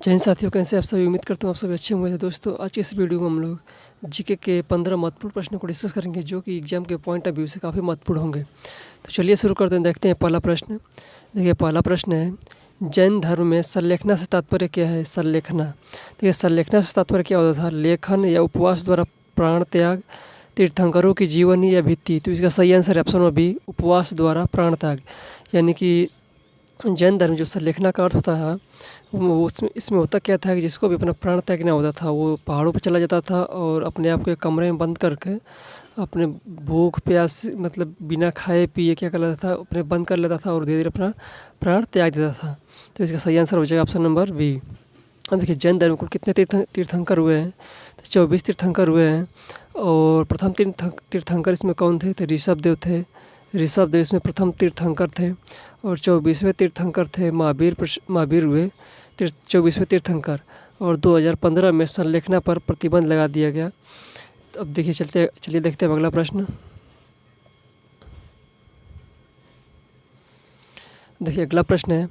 जय हिंद साथियों, कैसे आप सभी। उम्मीद करता हूँ आप सभी अच्छे होंगे। दोस्तों, आज की इस वीडियो में हम लोग जीके के 15 महत्वपूर्ण प्रश्नों को डिस्कस करेंगे जो कि एग्जाम के पॉइंट ऑफ व्यू से काफ़ी महत्वपूर्ण होंगे। तो चलिए शुरू करते हैं। देखते हैं पहला प्रश्न। देखिए, पहला प्रश्न है, जैन धर्म में संलेखना से तात्पर्य क्या है। संलेखना, देखिए संलेखना से तात्पर्य क्या होता था। लेखन या उपवास द्वारा प्राण त्याग, तीर्थंकरों की जीवनी या भित्ति। तो इसका सही आंसर है ऑप्शन नंबर बी, उपवास द्वारा प्राण त्याग। यानी कि जैन धर्म जो संलेखना का अर्थ होता है वो इसमें होता क्या था कि जिसको भी अपना प्राण त्यागना होता था वो पहाड़ों पर चला जाता था और अपने आप को एक कमरे में बंद करके अपने भूख प्यास मतलब बिना खाए पिए क्या कर लेता था, अपने बंद कर लेता था और धीरे धीरे अपना प्राण त्याग देता था। तो इसका सही आंसर हो जाएगा ऑप्शन नंबर बी। अब देखिए, जैन धर्म को कितने तीर्थंकर हुए हैं। तो 24 तीर्थंकर हुए हैं। और प्रथम तीर्थंकर इसमें कौन थे। तो ऋषभदेव थे। ऋषभदेव इसमें प्रथम तीर्थंकर थे। और 24वें तीर्थंकर थे महावीर हुए 24वें तीर्थंकर। और 2015 में संलेखना पर प्रतिबंध लगा दिया गया। अब देखिए, चलिए देखते हैं अगला प्रश्न। देखिए, अगला प्रश्न है,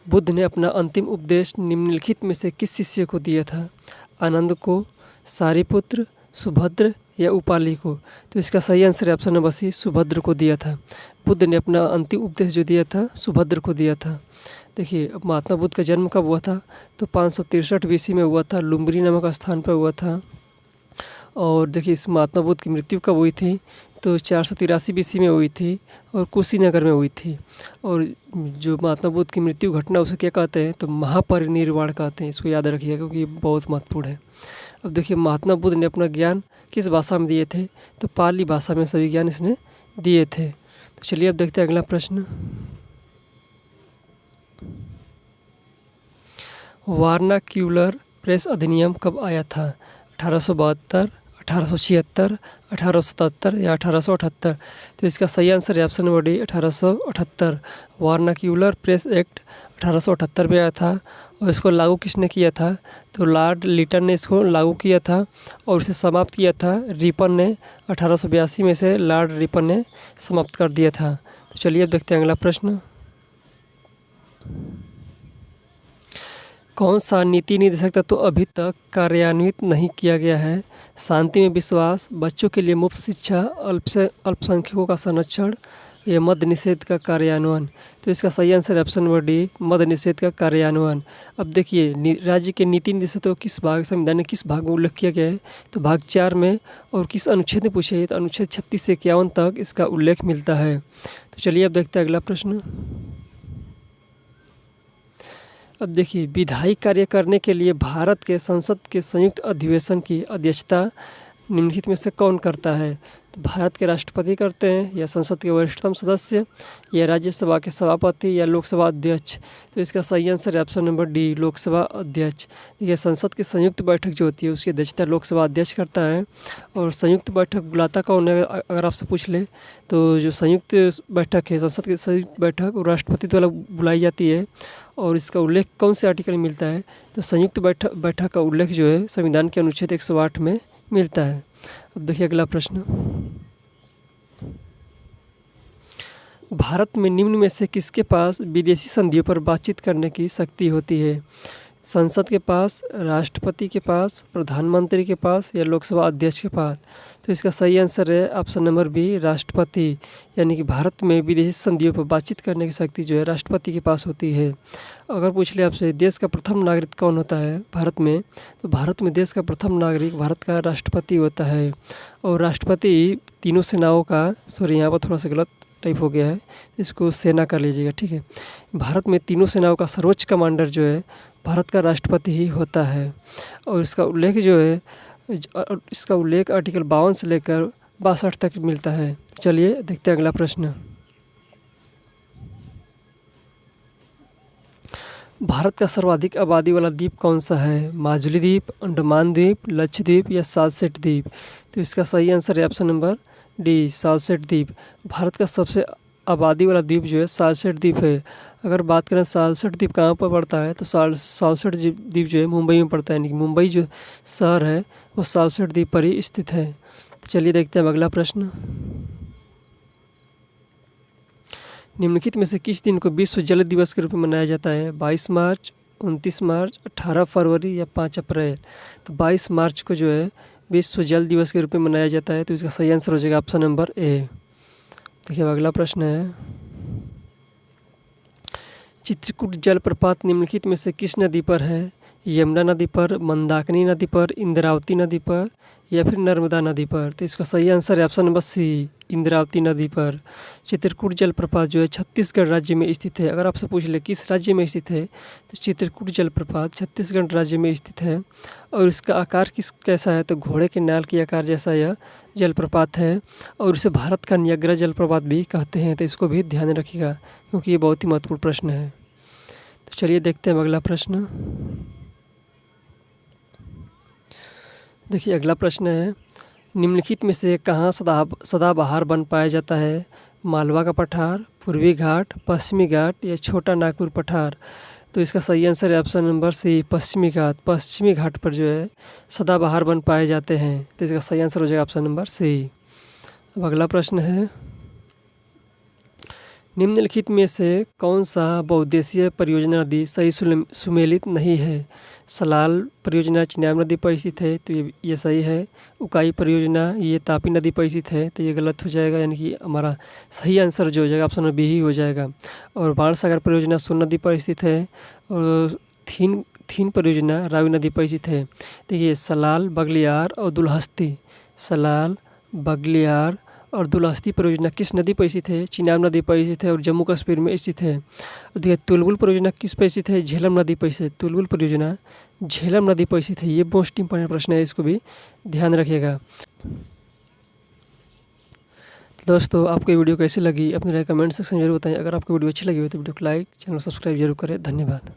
बुद्ध ने अपना अंतिम उपदेश निम्नलिखित में से किस शिष्य को दिया था। आनंद को, सारिपुत्र, सुभद्र या उपाली को। तो इसका सही आंसर है ऑप्शन नंबर सी, सुभद्र को दिया था। बुद्ध ने अपना अंतिम उपदेश जो दिया था सुभद्र को दिया था। देखिए, अब महात्मा बुद्ध का जन्म कब हुआ था। तो 563 BC में हुआ था, लुम्बिनी नामक स्थान पर हुआ था। और देखिए, इस महात्मा बुद्ध की मृत्यु कब हुई थी। तो 483 BC में हुई थी और कुशीनगर में हुई थी। और जो महात्मा बुद्ध की मृत्यु घटना उसे क्या कहते हैं। तो महापरिनिर्वाण कहते हैं। इसको याद रखिएगा क्योंकि ये बहुत महत्वपूर्ण है। अब देखिए, महात्मा बुद्ध ने अपना ज्ञान किस भाषा में दिए थे। तो पाली भाषा में सभी ज्ञान इसने दिए थे। तो चलिए अब देखते हैं अगला प्रश्न। वार्नाक्यूलर प्रेस अधिनियम कब आया था। 1872, 1876, 1877 या 1878। तो इसका सही आंसर है option number D, 1878। Vernacular press act 1878 में आया था। और इसको लागू किसने किया था। तो लॉर्ड लिटन ने इसको लागू किया था और इसे समाप्त किया था रिपन ने। 1882 में से लॉर्ड रिपन ने समाप्त कर दिया था। तो चलिए अब देखते हैं अगला प्रश्न। कौन सा नीति निर्देशक तत्व अभी तक कार्यान्वित नहीं किया गया है। शांति में विश्वास, बच्चों के लिए मुफ्त शिक्षा, अल्पसंख्यकों का संरक्षण या मद्य निषेध का कार्यान्वयन। तो इसका सही आंसर है ऑप्शन नंबर डी, मद्य निषेध का कार्यान्वयन। अब देखिए, राज्य के नीति निर्देशक किस भाग संविधान में किस भाग में उल्लेख किया गया है। तो भाग 4 में। और किस अनुच्छेद में पूछे तो अनुच्छेद 36 से 51 तक इसका उल्लेख मिलता है। तो चलिए अब देखते हैं अगला प्रश्न। अब देखिए, विधायी कार्य करने के लिए भारत के संसद के संयुक्त अधिवेशन की अध्यक्षता निम्नलिखित में से कौन करता है। तो भारत के राष्ट्रपति करते हैं या संसद के वरिष्ठतम सदस्य या राज्यसभा के सभापति या लोकसभा अध्यक्ष। तो इसका सही आंसर है ऑप्शन नंबर डी, लोकसभा अध्यक्ष। देखिए, संसद की संयुक्त बैठक जो होती है उसकी अध्यक्षता लोकसभा अध्यक्ष करता है। और संयुक्त बैठक बुलाता कौन है अगर आपसे पूछ ले तो जो संयुक्त बैठक है, संसद की संयुक्त बैठक, वो राष्ट्रपति द्वारा बुलाई जाती है। और इसका उल्लेख कौन से आर्टिकल में मिलता है। तो संयुक्त बैठक का उल्लेख जो है संविधान के अनुच्छेद 108 में मिलता है। अब देखिए अगला प्रश्न। भारत में निम्न में से किसके पास विदेशी संधियों पर बातचीत करने की शक्ति होती है। संसद के पास, राष्ट्रपति के पास, प्रधानमंत्री के पास या लोकसभा अध्यक्ष के पास। तो इसका सही आंसर है ऑप्शन नंबर बी, राष्ट्रपति। यानी कि भारत में विदेशी संधियों पर बातचीत करने की शक्ति जो है राष्ट्रपति के पास होती है। अगर पूछ ले आपसे देश का प्रथम नागरिक कौन होता है भारत में, तो भारत में देश का प्रथम नागरिक भारत का राष्ट्रपति होता है। और राष्ट्रपति तीनों सेनाओं का, सॉरी यहाँ पर थोड़ा सा गलत टाइप हो गया है, इसको सेना कर लीजिएगा, ठीक है। भारत में तीनों सेनाओं का सर्वोच्च कमांडर जो है भारत का राष्ट्रपति ही होता है। और इसका उल्लेख जो है इसका उल्लेख आर्टिकल 52 से लेकर 62 तक मिलता है। चलिए देखते हैं अगला प्रश्न। भारत का सर्वाधिक आबादी वाला द्वीप कौन सा है। माजुली द्वीप, अंडमान द्वीप, लक्षद्वीप या सालसेट द्वीप। तो इसका सही आंसर है ऑप्शन नंबर डी, सालसेट द्वीप। भारत का सबसे आबादी वाला द्वीप जो है सालसेट द्वीप है। अगर बात करें सालसेट द्वीप कहाँ पर पड़ता है तो सालसेट द्वीप जो है मुंबई में पड़ता है। यानी कि मुंबई जो शहर है वो सालसेट द्वीप पर ही स्थित है। तो चलिए देखते हैं अगला प्रश्न। निम्नलिखित में से किस दिन को विश्व जल दिवस के रूप में मनाया जाता है। 22 मार्च, 29 मार्च, 18 फरवरी या 5 अप्रैल। तो 22 मार्च को जो है विश्व जल दिवस के रूप में मनाया जाता है। तो इसका सही आंसर हो जाएगा ऑप्शन नंबर ए। देखिए अगला प्रश्न है, चित्रकूट जलप्रपात निम्नलिखित में से किस नदी पर है? यमुना नदी पर, मंदाकिनी नदी पर, इंद्रावती नदी पर या फिर नर्मदा नदी पर? तो इसका सही आंसर है ऑप्शन नंबर सी, इंद्रावती नदी पर। चित्रकूट जलप्रपात जो है छत्तीसगढ़ राज्य में स्थित है। अगर आपसे पूछ ले किस राज्य में स्थित है, तो चित्रकूट जलप्रपात छत्तीसगढ़ राज्य में स्थित है। और इसका आकार कैसा है, तो घोड़े के नाल के आकार जैसा यह जलप्रपात है। और इसे भारत का नियाग्रा जलप्रपात भी कहते हैं। तो इसको भी ध्यान रखिएगा क्योंकि ये बहुत ही महत्वपूर्ण प्रश्न है। तो चलिए देखते हैं अगला प्रश्न। देखिए अगला प्रश्न है, निम्नलिखित में से कहाँ सदाबहार वन पाया जाता है? मालवा का पठार, पूर्वी घाट, पश्चिमी घाट या छोटा नागपुर पठार? तो इसका सही आंसर है ऑप्शन नंबर सी, पश्चिमी घाट। पश्चिमी घाट पर जो है सदाबहार वन पाए जाते हैं। तो इसका सही आंसर हो जाएगा ऑप्शन नंबर सी। अब अगला प्रश्न है, निम्नलिखित में से कौन सा बहुउद्देशीय परियोजना नदी सही सुमेलित नहीं है? सलाल परियोजना चिनाब नदी पर स्थित है, तो ये सही है। उकाई परियोजना ये तापी नदी पर स्थित है, तो ये गलत हो जाएगा, यानी कि हमारा सही आंसर जो हो जाएगा ऑप्शन नंबर बी ही हो जाएगा। और बाणसागर परियोजना सोन नदी पर स्थित है। और थीन परियोजना रावी नदी पर स्थित है। देखिए सलाल, बगलियार और दुलहस्ती, सलाल, बगलियार और दुलहस्ती परियोजना किस नदी पर स्थित है? चिनाब नदी पर स्थित है और जम्मू कश्मीर में स्थित है। देखिए तुलबुल परियोजना किस पर स्थित है? झेलम नदी पर स्थित। तुलबुल परियोजना झेलम नदी पर स्थित है। ये मोस्ट इंपॉर्टेंट प्रश्न है, इसको भी ध्यान रखिएगा। दोस्तों आपको ये वीडियो कैसी लगी अपनी राय कमेंट सेक्शन में जरूर बताएं। अगर आपको वीडियो अच्छी लगी हो तो वीडियो को लाइक, चैनल सब्सक्राइब जरूर करें। धन्यवाद।